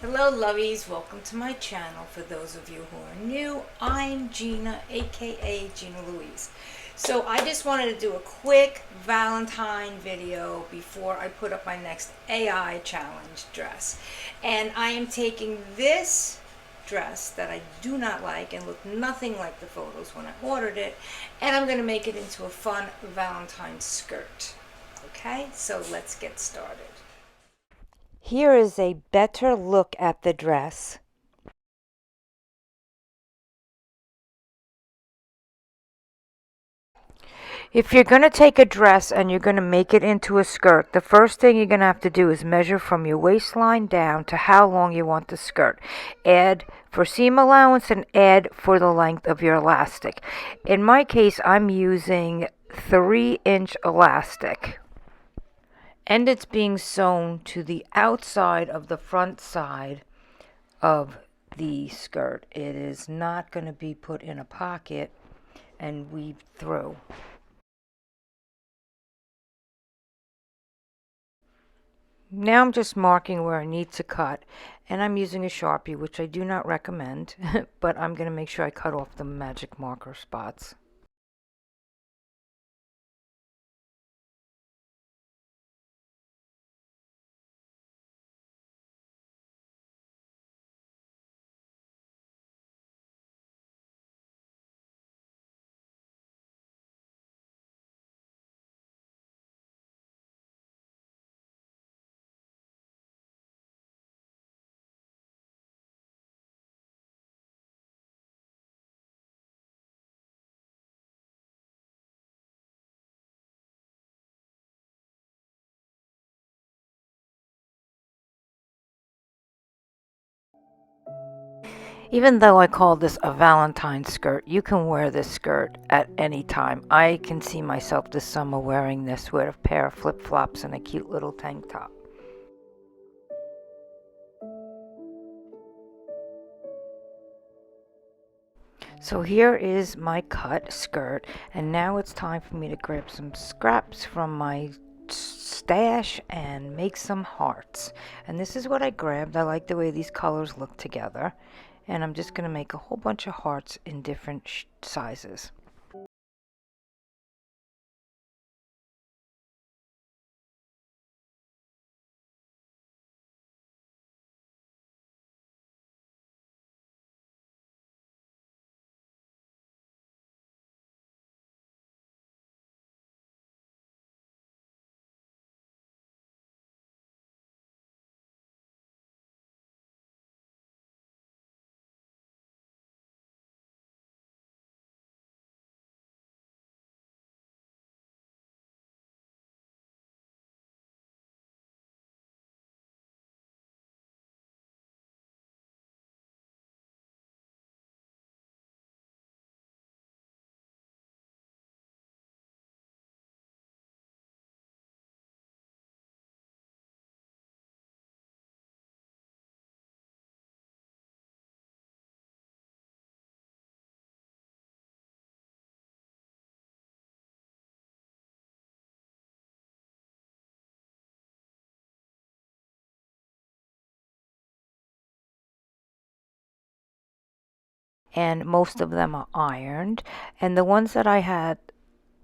Hello lovies, welcome to my channel. For those of you who are new, I'm Gina, aka Gina Louise. So I just wanted to do a quick Valentine video before I put up my next AI challenge dress. And I am taking this dress that I do not like and looked nothing like the photos when I ordered it, and I'm going to make it into a fun Valentine skirt. Okay, so let's get started. Here is a better look at the dress. If you're going to take a dress and you're going to make it into a skirt, the first thing you're going to have to do is measure from your waistline down to how long you want the skirt. Add for seam allowance and add for the length of your elastic. In my case, I'm using 3-inch elastic. And it's being sewn to the outside of the front side of the skirt. It is not going to be put in a pocket and weaved through. Now I'm just marking where I need to cut, and I'm using a Sharpie, which I do not recommend, but I'm going to make sure I cut off the magic marker spots. Even though I call this a Valentine skirt, you can wear this skirt at any time. I can see myself this summer wearing this with a pair of flip-flops and a cute little tank top. So here is my cut skirt, and now it's time for me to grab some scraps from my stash and make some hearts. And this is what I grabbed. I like the way these colors look together, and I'm just going to make a whole bunch of hearts in different sizes. And most of them are ironed, and the ones that I had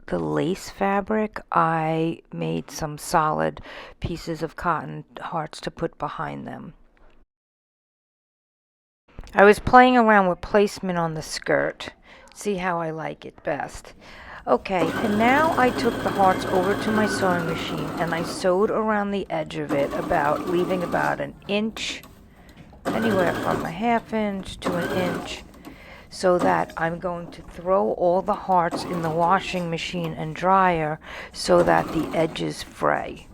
the lace fabric, I made some solid pieces of cotton hearts to put behind them. I was playing around with placement on the skirt, see how I like it best. Okay, and now I took the hearts over to my sewing machine and I sewed around the edge of it, leaving about an inch, anywhere from a ½ inch to an inch, so that I'm going to throw all the hearts in the washing machine and dryer so that the edges fray.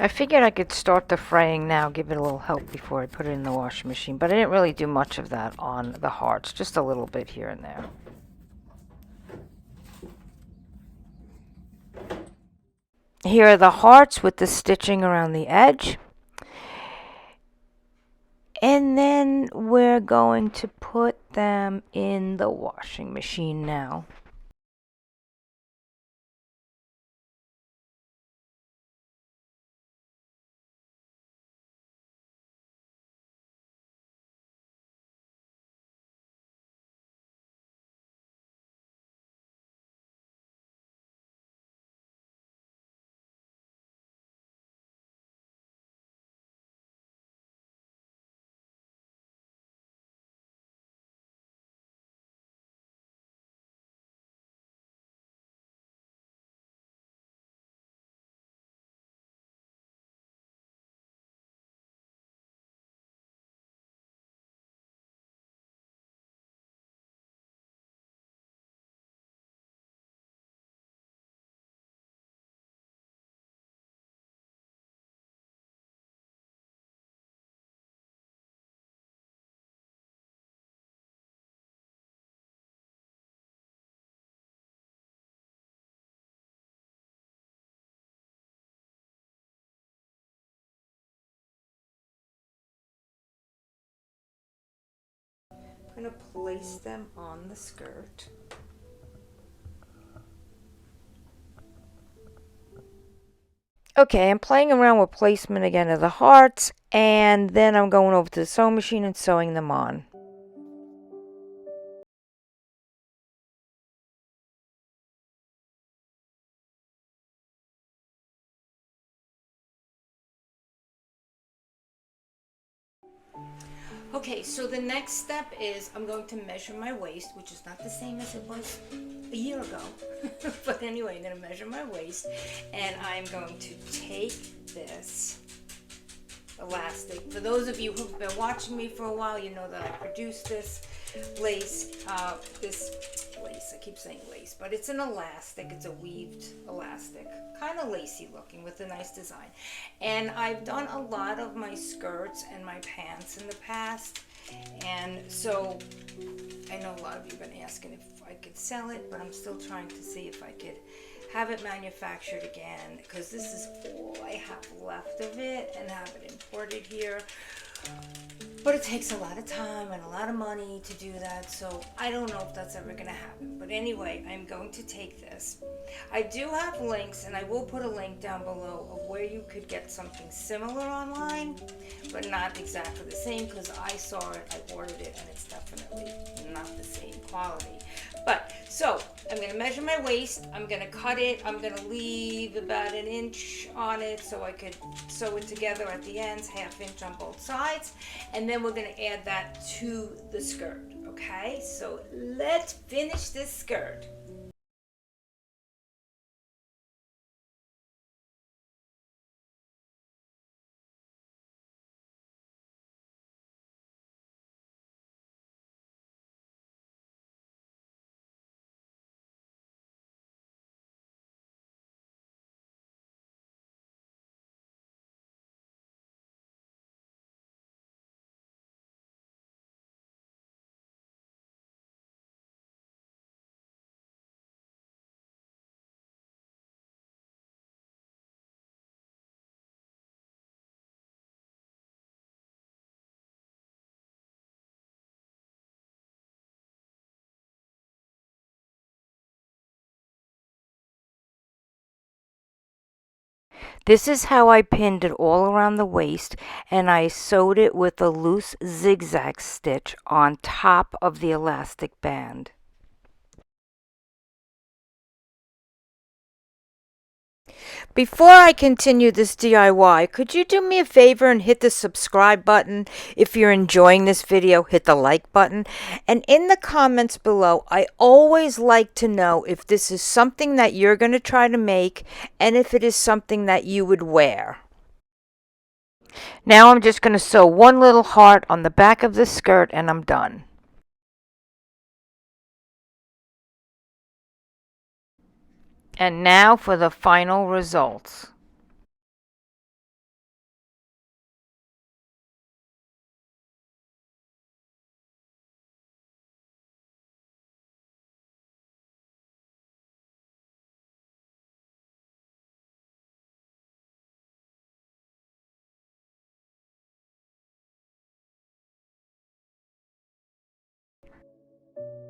I figured I could start the fraying now, give it a little help before I put it in the washing machine, but I didn't really do much of that on the hearts, just a little bit here and there. Here are the hearts with the stitching around the edge. And then we're going to put them in the washing machine now. I'm going to place them on the skirt. Okay, I'm playing around with placement again of the hearts, and then I'm going over to the sewing machine and sewing them on. Okay, so the next step is I'm going to measure my waist, which is not the same as it was a year ago. But anyway, I'm going to measure my waist, and I'm going to take this elastic. For those of you who've been watching me for a while, you know that I produced this lace, I keep saying lace, but it's an elastic. It's a weaved elastic, kind of lacy looking with a nice design. And I've done a lot of my skirts and my pants in the past, and so I know a lot of you have been asking if I could sell it, but I'm still trying to see if I could have it manufactured again, because this is all I have left of it, and have it imported here. But it takes a lot of time and a lot of money to do that, so I don't know if that's ever going to happen. But anyway, I'm going to take this. I do have links, and I will put a link down below of where you could get something similar online, but not exactly the same, because I saw it, I ordered it, and it's definitely not the same quality. But so I'm going to measure my waist, I'm going to cut it, I'm going to leave about 1 inch on it so I could sew it together at the ends, 1/2 inch on both sides, and then we're going to add that to the skirt. Okay, so let's finish this skirt. This is how I pinned it all around the waist, and I sewed it with a loose zigzag stitch on top of the elastic band. Before I continue this DIY, could you do me a favor and hit the subscribe button? If you're enjoying this video, hit the like button. And in the comments below, I always like to know if this is something that you're going to try to make and if it is something that you would wear. Now I'm just going to sew one little heart on the back of the skirt and I'm done. And now for the final results.